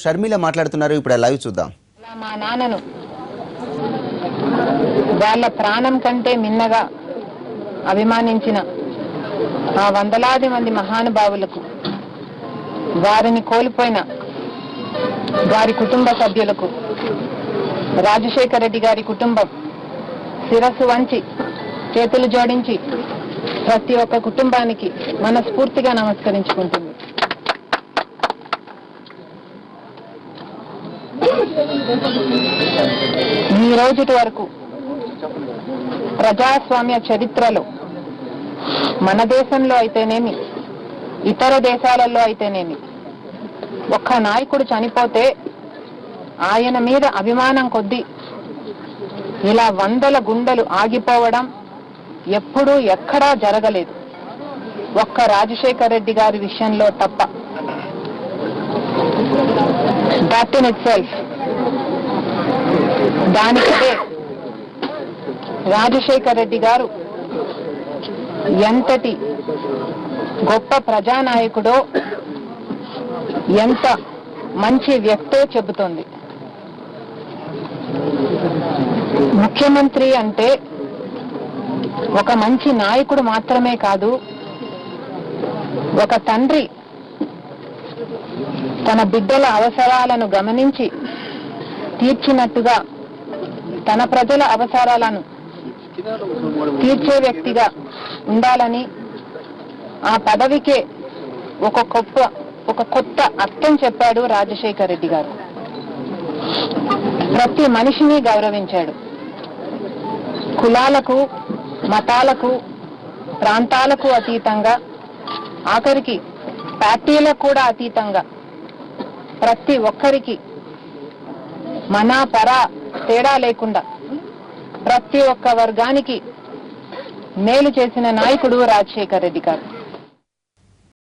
షర్మిల మాట్లాడుతున్నారు. ఇప్పుడు లైవ్ చూద్దాం. మా నాన్నను వాళ్ళ ప్రాణం కంటే మిన్నగా అభిమానించిన ఆ వందలాది మంది మహానుభావులకు, వారిని కోల్పోయిన వారి కుటుంబ సభ్యులకు, రాజశేఖర రెడ్డి గారి కుటుంబం శిరస్సు వంచి చేతులు జోడించి ప్రతి ఒక్క కుటుంబానికి మనస్ఫూర్తిగా నమస్కరించుకుంటుంది. ఈ రోజుటి వరకు ప్రజాస్వామ్య చరిత్రలో మన దేశంలో అయితేనేమి, ఇతర దేశాలలో అయితేనేమి, ఒక్క నాయకుడు చనిపోతే ఆయన మీద అభిమానం కొద్దీ ఇలా వందల గుండెలు ఆగిపోవడం ఎప్పుడూ ఎక్కడా జరగలేదు, ఒక్క రాజశేఖర రెడ్డి గారి విషయంలో తప్ప. దట్ ఇన్ ఇట్ సెల్ఫ్, దానికే రాజశేఖర రెడ్డి గారు ఎంతటి గొప్ప ప్రజానాయకుడో, ఎంత మంచి వ్యక్తో చెబుతోంది. ముఖ్యమంత్రి అంటే ఒక మంచి నాయకుడు మాత్రమే కాదు, ఒక తండ్రి తన బిడ్డల అవసరాలను గమనించి తీర్చినట్టుగా తన ప్రజల అవసరాలను తీర్చే వ్యక్తిగా ఉండాలని, ఆ పదవికే ఒక కొత్త అర్థం చెప్పాడు రాజశేఖర రెడ్డి గారు. ప్రతి మనిషిని గౌరవించాడు. కులాలకు, మతాలకు, ప్రాంతాలకు అతీతంగా, ఆఖరికి పార్టీలకు కూడా అతీతంగా ప్రతి ఒక్కరికి మన పరా తేడా లేకుండా ప్రతి ఒక్క వర్గానికి మేలు చేసిన నాయకుడు రాజశేఖర రెడ్డి గారు.